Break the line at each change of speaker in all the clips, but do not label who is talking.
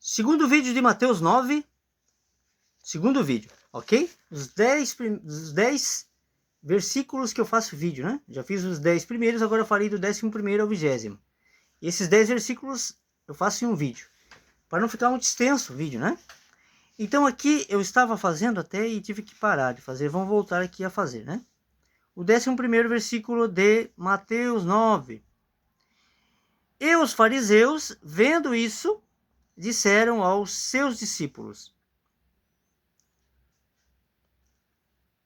Segundo vídeo de Mateus 9. Segundo vídeo, ok? Os 10 versículos que eu faço vídeo, né? Já fiz os 10 primeiros, agora eu farei do 11º ao 20º. E esses 10 versículos eu faço em um vídeo, para não ficar muito extenso o vídeo, né? Então aqui eu estava fazendo até e tive que parar de fazer. Vamos voltar aqui a fazer, né? O 11º versículo de Mateus 9. E os fariseus, vendo isso, disseram aos seus discípulos: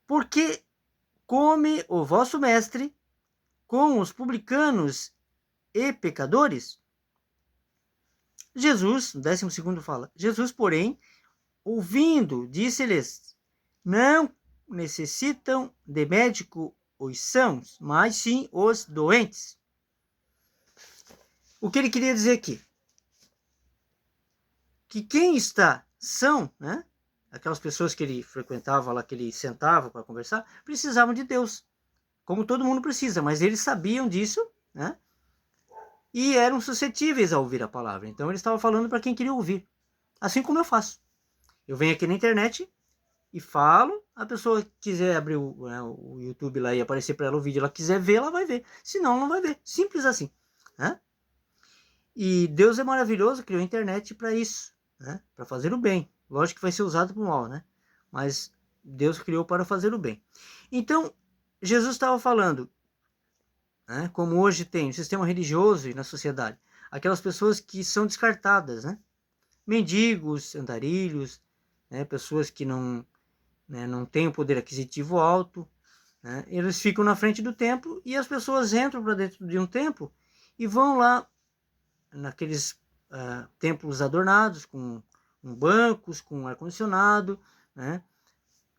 por que come o vosso mestre com os publicanos e pecadores? Jesus, no 12º fala, Jesus, porém, ouvindo, disse-lhes: não necessitam de médico os sãos, mas sim os doentes. O que ele queria dizer aqui? Que quem está são, né? Aquelas pessoas que ele frequentava lá, que ele sentava para conversar, precisavam de Deus. Como todo mundo precisa, mas eles sabiam disso, né? E eram suscetíveis a ouvir a palavra. Então ele estava falando para quem queria ouvir. Assim como eu faço. Eu venho aqui na internet e falo, a pessoa quiser abrir o YouTube lá e aparecer para ela o vídeo, ela quiser ver, ela vai ver. Se não, não vai ver. Simples assim. Né? E Deus é maravilhoso, criou a internet para isso, né? Para fazer o bem. Lógico que vai ser usado para o mal, né? Mas Deus criou para fazer o bem. Então, Jesus estava falando, né? Como hoje tem no sistema religioso e na sociedade, aquelas pessoas que são descartadas, né? Mendigos, andarilhos, né? Pessoas que não têm o poder aquisitivo alto, né? Eles ficam na frente do templo e as pessoas entram para dentro de um templo e vão lá naqueles templos adornados com bancos, com ar-condicionado, né?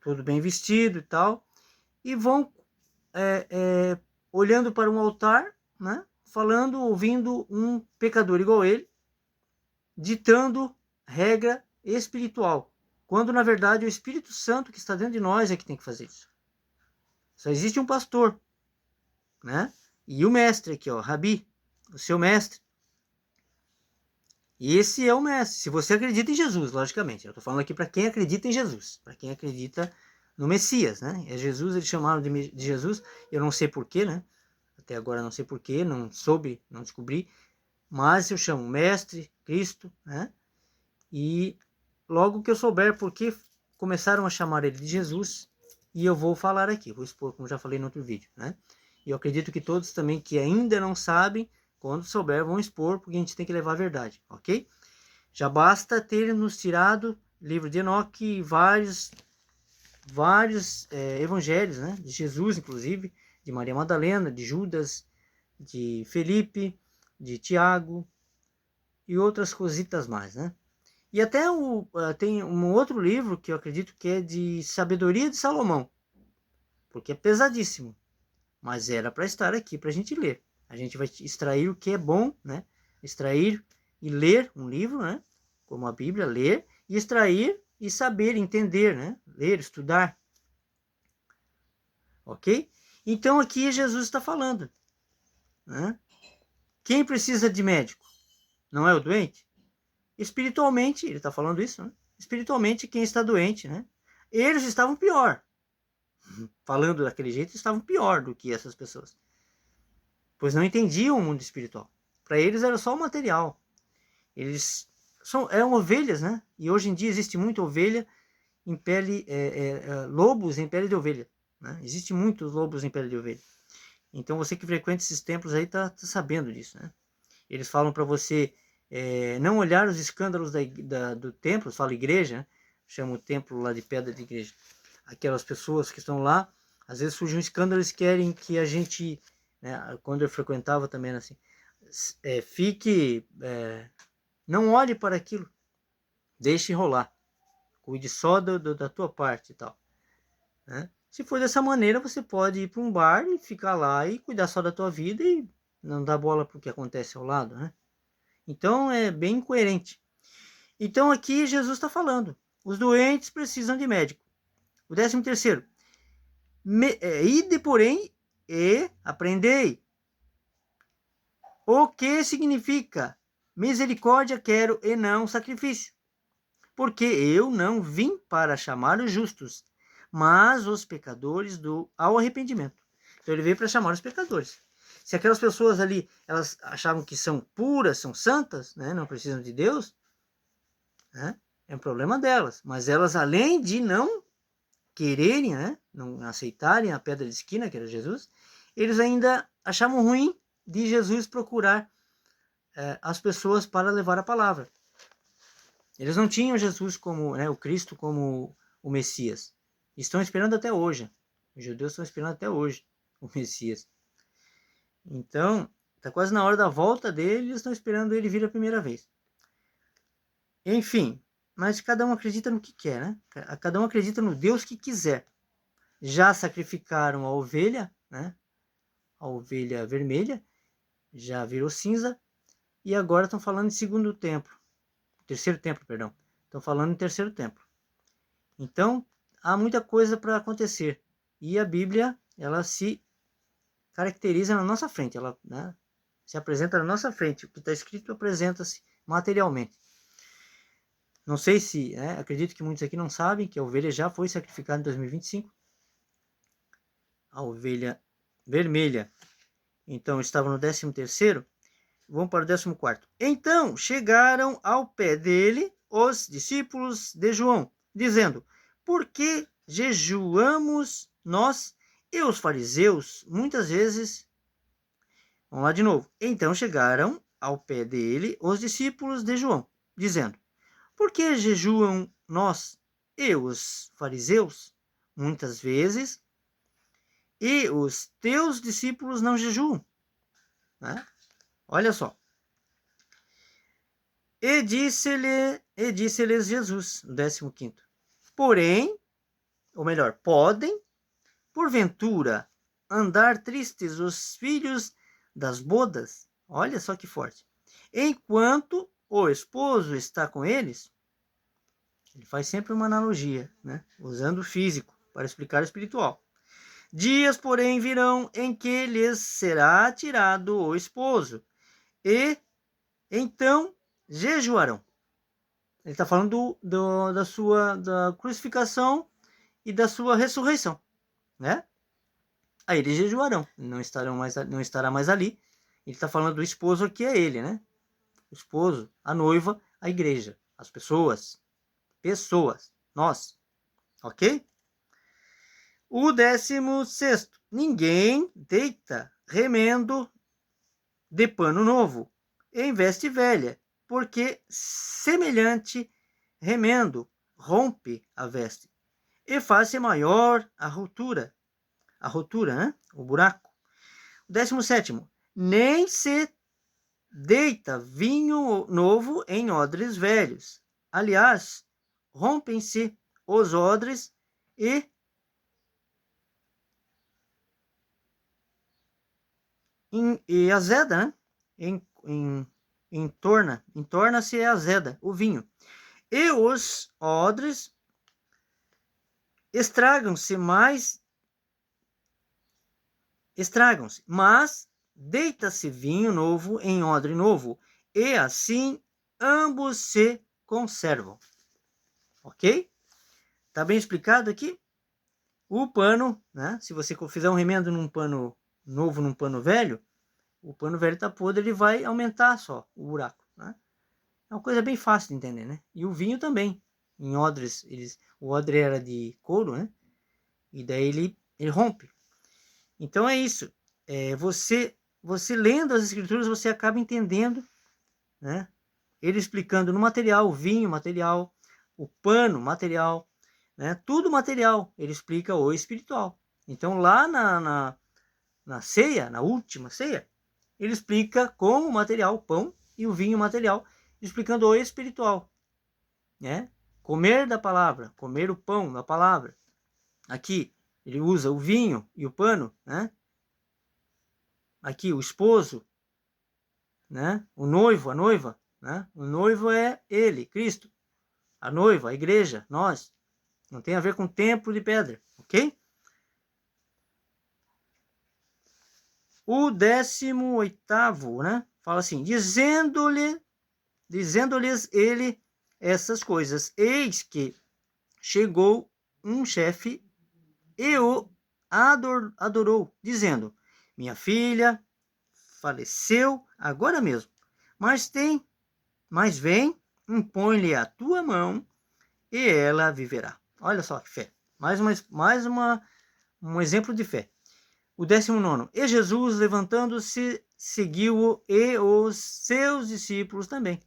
Tudo bem vestido e tal, e vão olhando para um altar, né? Falando, ouvindo um pecador igual a ele, ditando regra espiritual, quando na verdade o Espírito Santo que está dentro de nós é que tem que fazer isso. Só existe um pastor, né? E o mestre aqui, ó, Rabi, o seu mestre. E esse é o mestre. Se você acredita em Jesus, logicamente. Eu estou falando aqui para quem acredita em Jesus, para quem acredita no Messias, né? É Jesus, eles chamaram de Jesus. Eu não sei porquê, né? Até agora não sei porquê, não soube, não descobri. Mas eu chamo Mestre, Cristo, né? E logo que eu souber por que começaram a chamar ele de Jesus, e eu vou falar aqui, vou expor, como já falei no outro vídeo, né? E eu acredito que todos também que ainda não sabem, quando souber, vão expor, porque a gente tem que levar a verdade, ok? Já basta ter nos tirado livro de Enoque e vários evangelhos, né? De Jesus, inclusive, de Maria Madalena, de Judas, de Felipe, de Tiago e outras cositas mais, né? E até tem um outro livro que eu acredito que é de Sabedoria de Salomão, porque é pesadíssimo, mas era para estar aqui para a gente ler. A gente vai extrair o que é bom, né? Extrair e ler um livro, né? Como a Bíblia, ler e extrair e saber, entender, né? Ler, estudar. Ok? Então aqui Jesus está falando, né? Quem precisa de médico? Não é o doente? Espiritualmente, ele está falando isso, né? Espiritualmente, quem está doente, né? Eles estavam pior. Falando daquele jeito, estavam pior do que essas pessoas. Pois não entendiam o mundo espiritual. Para eles era só o material. Eles eram ovelhas, né? E hoje em dia existe muita ovelha em pele, lobos em pele de ovelha. Né? Existe muitos lobos em pele de ovelha. Então você que frequenta esses templos aí tá sabendo disso, né? Eles falam para você não olhar os escândalos do templo, fala igreja, né? Chama o templo lá de pedra de igreja. Aquelas pessoas que estão lá, às vezes surge um escândalo, eles querem que a gente, né, quando eu frequentava também assim, não olhe para aquilo, deixe rolar, cuide só da tua parte e tal, né? Se for dessa maneira, você pode ir para um bar e ficar lá e cuidar só da tua vida e não dar bola para o que acontece ao lado, né? Então é bem incoerente. Então aqui Jesus está falando, os doentes precisam de médico. O 13º, ide porém e aprendei. O que significa misericórdia quero e não sacrifício, porque eu não vim para chamar os justos, mas os pecadores ao arrependimento. Então ele veio para chamar os pecadores. Se aquelas pessoas ali, elas achavam que são puras, são santas, né, não precisam de Deus, né, é um problema delas. Mas elas, além de não quererem, né, não aceitarem a pedra de esquina, que era Jesus, eles ainda achavam ruim de Jesus procurar as pessoas para levar a palavra. Eles não tinham Jesus como, né, o Cristo como o Messias. Estão esperando até hoje. Os judeus estão esperando até hoje o Messias. Então, está quase na hora da volta dele, eles estão esperando ele vir a primeira vez. Enfim, mas cada um acredita no que quer, né? Cada um acredita no Deus que quiser. Já sacrificaram a ovelha, né? A ovelha vermelha, já virou cinza, e agora estão falando em terceiro templo, perdão. Estão falando em terceiro templo. Então, há muita coisa para acontecer. E a Bíblia, ela se caracteriza na nossa frente, ela, né, se apresenta na nossa frente. O que está escrito apresenta-se materialmente. Não sei se, acredito que muitos aqui não sabem que a ovelha já foi sacrificada em 2025. A ovelha vermelha, então, estava no 13º. Vamos para o 14º. Então chegaram ao pé dele os discípulos de João, dizendo: por que jejuamos nós e os fariseus muitas vezes? Vamos lá de novo. Então chegaram ao pé dele os discípulos de João, dizendo: por que jejuam nós e os fariseus muitas vezes, e os teus discípulos não jejuam? Né? Olha só. E disse-lhes Jesus, no 15º. Porém, ou melhor, podem, porventura, andar tristes os filhos das bodas? Olha só que forte. Enquanto o esposo está com eles, ele faz sempre uma analogia, né? Usando o físico para explicar o espiritual. Dias, porém, virão em que lhes será tirado o esposo, e então jejuarão. Ele está falando da crucificação e da sua ressurreição, né? Aí eles jejuarão, não estará mais ali. Ele está falando do esposo que é ele, né? O esposo, a noiva, a igreja, as pessoas, nós, ok? O 16º, ninguém deita remendo de pano novo em veste velha, porque semelhante remendo rompe a veste e faz maior a rotura, né? O buraco. O 17º, nem se deita vinho novo em odres velhos. Aliás, rompem-se os odres e azeda, né? Entorna-se a azeda, o vinho. E os odres estragam-se, mas deita-se vinho novo em odre novo, e assim ambos se conservam. Ok? Tá bem explicado aqui? O pano, né? Se você fizer um remendo num pano novo, num pano velho, o pano velho está podre, ele vai aumentar só o buraco, né? É uma coisa bem fácil de entender, né? E o vinho também. Em odres, o odre era de couro, né? E daí ele rompe. Então é isso. Você lendo as escrituras, você acaba entendendo, né? Ele explicando no material, o vinho material, o pano material, né? Tudo material. Ele explica o espiritual. Então lá na ceia, na última ceia, ele explica como o material, o pão, e o vinho material, explicando o espiritual, né? Comer da palavra, comer o pão da palavra. Aqui ele usa o vinho e o pano, né? Aqui o esposo, né? O noivo, a noiva, né? O noivo é ele, Cristo. A noiva, a igreja, nós. Não tem a ver com templo de pedra, ok? O 18º, né? Fala assim, dizendo-lhe dizendo-lhes ele essas coisas, eis que chegou um chefe e o adorou, dizendo: minha filha faleceu agora mesmo, mas vem, impõe-lhe a tua mão e ela viverá. Olha só que fé. Um exemplo de fé. O 19. E Jesus, levantando-se, seguiu-o e os seus discípulos também.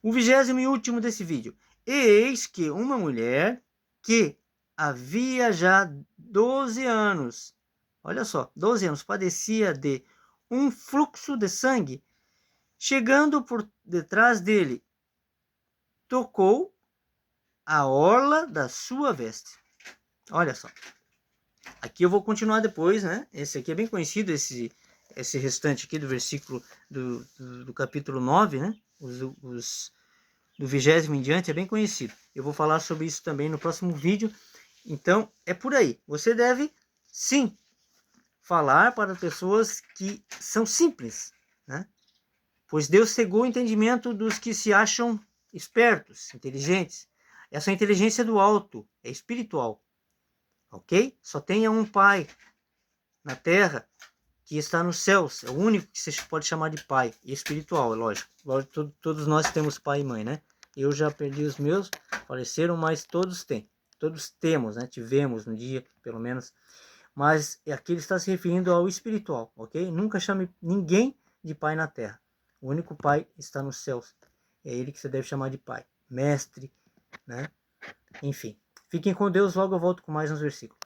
O 20º e último desse vídeo. E eis que uma mulher que havia já 12 anos, olha só, 12 anos, padecia de um fluxo de sangue, chegando por detrás dele, tocou a orla da sua veste. Olha só. Aqui eu vou continuar depois, né? Esse aqui é bem conhecido, esse restante aqui do versículo do capítulo 9, né? Do 20º em diante é bem conhecido. Eu vou falar sobre isso também no próximo vídeo. Então, é por aí. Você deve, sim, falar para pessoas que são simples, né? Pois Deus cegou o entendimento dos que se acham espertos, inteligentes. Essa inteligência é do alto, é espiritual. Ok? Só tenha um Pai na terra que está nos céus. É o único que você pode chamar de pai. E espiritual, é lógico. Todos nós temos pai e mãe, né? Eu já perdi os meus, faleceram, mas todos têm. Todos temos, né? Tivemos um dia, pelo menos. Mas aqui ele está se referindo ao espiritual, ok? Nunca chame ninguém de pai na terra. O único pai está nos céus. É ele que você deve chamar de pai. Mestre, né? Enfim. Fiquem com Deus, logo eu volto com mais uns versículos.